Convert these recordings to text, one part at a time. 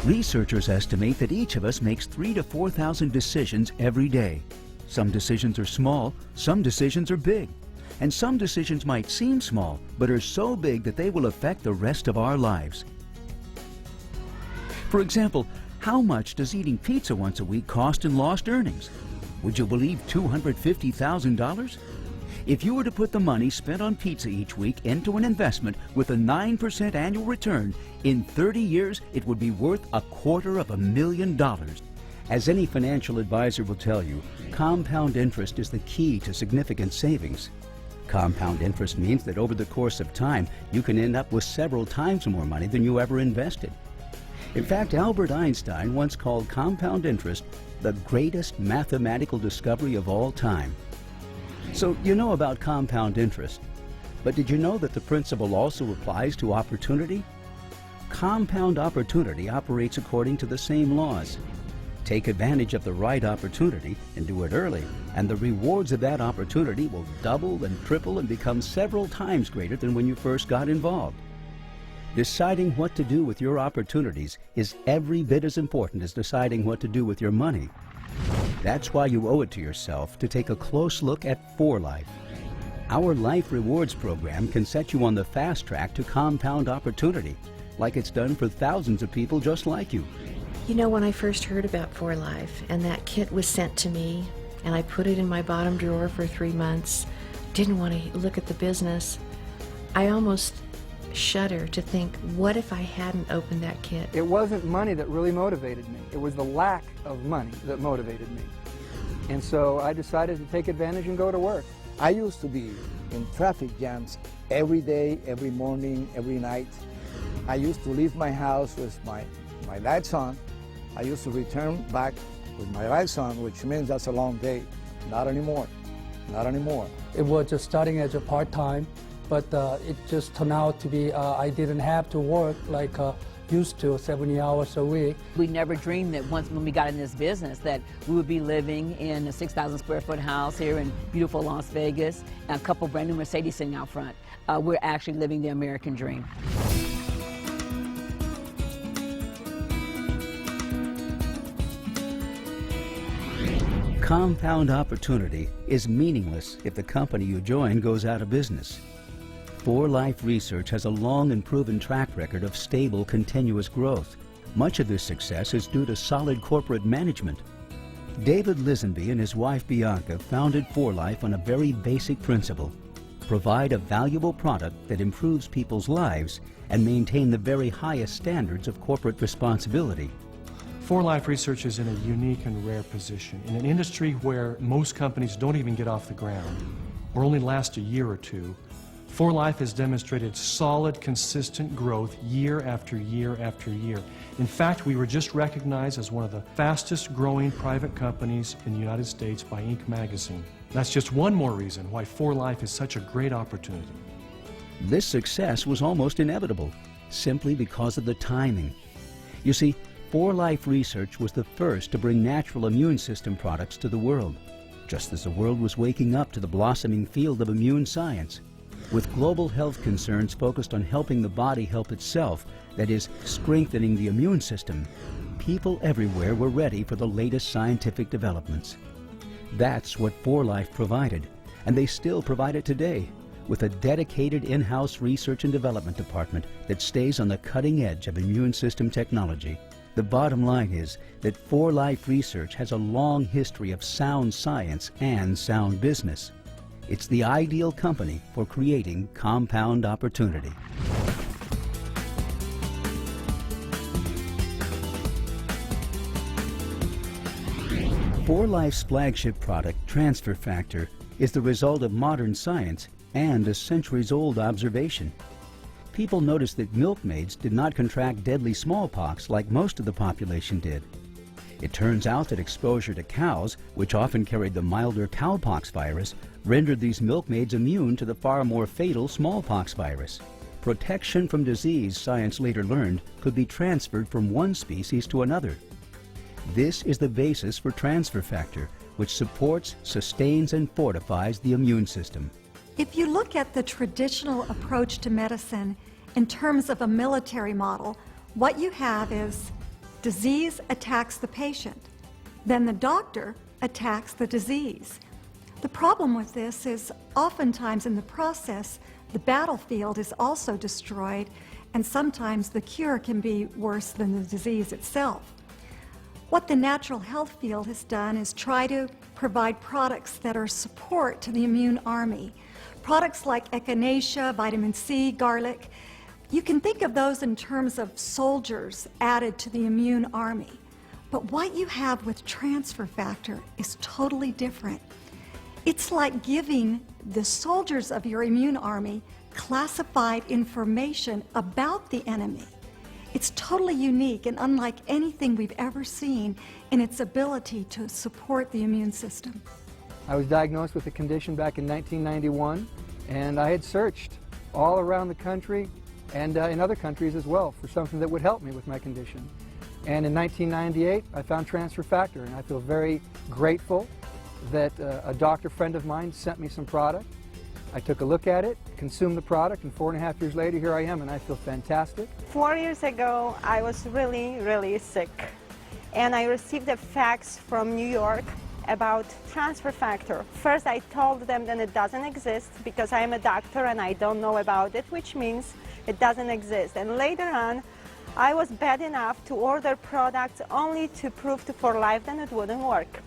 Researchers estimate that each of us makes 3,000 to 4,000 decisions every day. Some decisions are small, some decisions are big, and some decisions might seem small, but are so big that they will affect the rest of our lives. For example, how much does eating pizza once a week cost in lost earnings? Would you believe $250,000? If you were to put the money spent on pizza each week into an investment with a 9% annual return, in 30 years it would be worth $250,000. As any financial advisor will tell you, compound interest is the key to significant savings. Compound interest means that over the course of time, you can end up with several times more money than you ever invested. In fact, Albert Einstein once called compound interest the greatest mathematical discovery of all time. So you know about compound interest, but did you know that the principle also applies to opportunity? Compound opportunity operates according to the same laws. Take advantage of the right opportunity and do it early, and the rewards of that opportunity will double and triple and become several times greater than when you first got involved. Deciding what to do with your opportunities is every bit as important as deciding what to do with your money. That's why you owe it to yourself to take a close look at 4Life. Our Life Rewards program can set you on the fast track to compound opportunity, like it's done for thousands of people just like you. You know, when I first heard about 4Life and that kit was sent to me, and I put it in my bottom drawer for 3 months, didn't want to look at the business, I almost shudder to think, what if I hadn't opened that kit? It wasn't money that really motivated me. It was the lack of money that motivated me. And so I decided to take advantage and go to work. I used to be in traffic jams every day, every morning, every night. I used to leave my house with my lights on. I used to return back with my lights on, which means that's a long day. Not anymore. Not anymore. It was just starting as a part-time, but it just turned out to be I didn't have to work like used to 70 hours a week. We never dreamed that once when we got in this business that we would be living in a 6,000 square foot house here in beautiful Las Vegas and a couple brand new Mercedes sitting out front. We're actually living the American dream. Compound opportunity is meaningless if the company you join goes out of business. 4Life Research has a long and proven track record of stable, continuous growth. Much of this success is due to solid corporate management. David Lisenby and his wife Bianca founded 4Life on a very basic principle: provide a valuable product that improves people's lives and maintain the very highest standards of corporate responsibility. 4Life Research is in a unique and rare position in an industry where most companies don't even get off the ground or only last a year or two. 4Life has demonstrated solid, consistent growth year after year after year. In fact, we were just recognized as one of the fastest growing private companies in the United States by Inc. magazine. That's just one more reason why 4Life is such a great opportunity. This success was almost inevitable, simply because of the timing. You see, 4Life Research was the first to bring natural immune system products to the world, just as the world was waking up to the blossoming field of immune science. With global health concerns focused on helping the body help itself, that is, strengthening the immune system, people everywhere were ready for the latest scientific developments. That's what 4Life provided, and they still provide it today, with a dedicated in-house research and development department that stays on the cutting edge of immune system technology. The bottom line is that 4Life Research has a long history of sound science and sound business. It's the ideal company for creating compound opportunity. 4Life's flagship product, Transfer Factor, is the result of modern science and a centuries-old observation. People noticed that milkmaids did not contract deadly smallpox like most of the population did. It turns out that exposure to cows, which often carried the milder cowpox virus, rendered these milkmaids immune to the far more fatal smallpox virus. Protection from disease, science later learned, could be transferred from one species to another. This is the basis for Transfer Factor, which supports, sustains, and fortifies the immune system. If you look at the traditional approach to medicine in terms of a military model, what you have is disease attacks the patient. Then the doctor attacks the disease. The problem with this is oftentimes in the process, the battlefield is also destroyed, and sometimes the cure can be worse than the disease itself. What the natural health field has done is try to provide products that are support to the immune army. Products like echinacea, vitamin C, garlic. You can think of those in terms of soldiers added to the immune army. But what you have with transfer factor is totally different. It's like giving the soldiers of your immune army classified information about the enemy. It's totally unique and unlike anything we've ever seen in its ability to support the immune system. I was diagnosed with the condition back in 1991, and I had searched all around the country and in other countries as well for something that would help me with my condition. And in 1998, I found transfer factor, and I feel very grateful that a doctor friend of mine sent me some product. I took a look at it, consumed the product, and 4.5 years later, here I am, and I feel fantastic. 4 years ago, I was really sick, and I received a fax from New York about transfer factor. First, I told them that it doesn't exist because I am a doctor and I don't know about it, which means it doesn't exist. And later on, I was bad enough to order products only to prove to 4Life that it wouldn't work.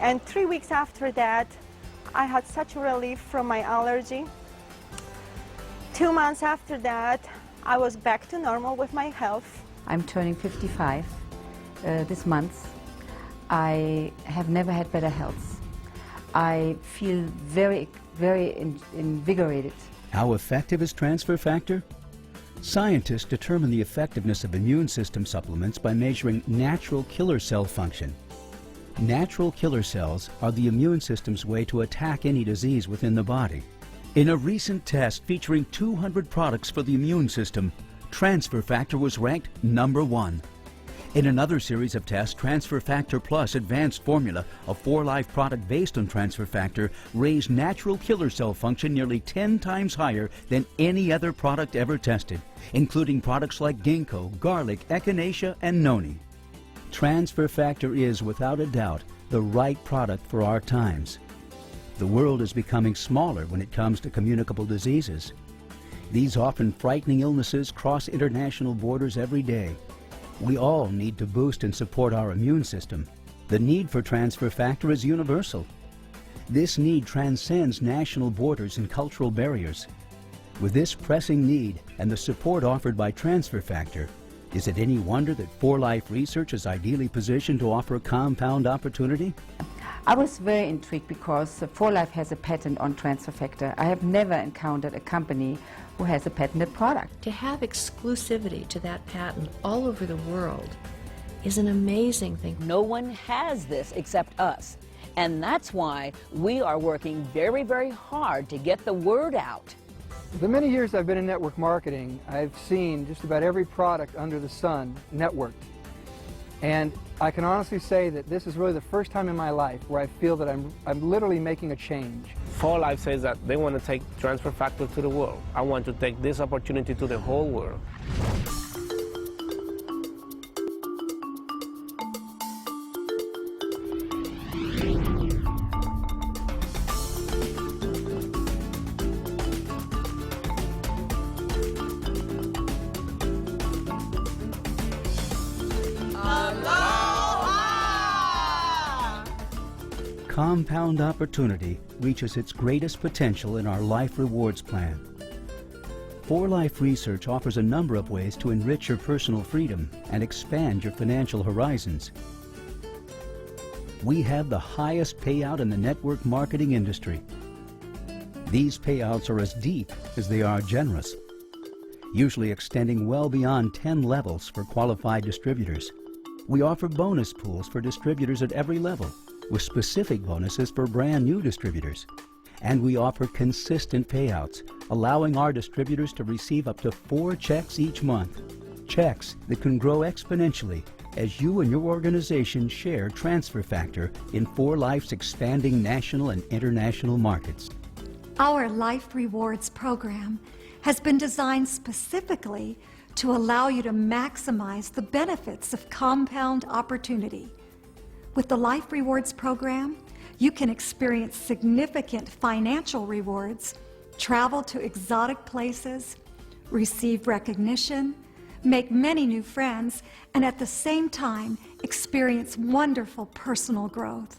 And 3 weeks after that, I had such relief from my allergy. 2 months after that, I was back to normal with my health. I'm turning 55 this month. I have never had better health. I feel very invigorated. How effective is transfer factor? Scientists determine the effectiveness of immune system supplements by measuring natural killer cell function. Natural killer cells are the immune system's way to attack any disease within the body. In a recent test featuring 200 products for the immune system, transfer factor was ranked #1. In another series of tests, Transfer Factor Plus Advanced Formula, a 4Life product based on transfer factor, raised natural killer cell function nearly 10 times higher than any other product ever tested, including products like ginkgo, garlic, echinacea, and noni. Transfer factor is, without a doubt, the right product for our times. The world is becoming smaller when it comes to communicable diseases. These often frightening illnesses cross international borders every day. We all need to boost and support our immune system. The need for transfer factor is universal. This need transcends national borders and cultural barriers. With this pressing need and the support offered by transfer factor, is it any wonder that 4Life Research is ideally positioned to offer a compound opportunity? I was very intrigued because 4Life has a patent on transfer factor. I have never encountered a company who has a patented product. To have exclusivity to that patent all over the world is an amazing thing. No one has this except us. And that's why we are working very hard to get the word out. The many years I've been in network marketing, I've seen just about every product under the sun networked. And I can honestly say that this is really the first time in my life where I feel that I'm literally making a change. 4Life says that they want to take transfer factor to the world. I want to take this opportunity to the whole world. Compound opportunity reaches its greatest potential in our Life Rewards plan. 4Life Research offers a number of ways to enrich your personal freedom and expand your financial horizons. We have the highest payout in the network marketing industry. These payouts are as deep as they are generous, usually extending well beyond 10 levels for qualified distributors. We offer bonus pools for distributors at every level, with specific bonuses for brand new distributors. And we offer consistent payouts, allowing our distributors to receive up to 4 checks each month. Checks that can grow exponentially as you and your organization share transfer factor in 4Life's expanding national and international markets. Our Life Rewards program has been designed specifically to allow you to maximize the benefits of compound opportunity. With the Life Rewards program, you can experience significant financial rewards, travel to exotic places, receive recognition, make many new friends, and at the same time experience wonderful personal growth.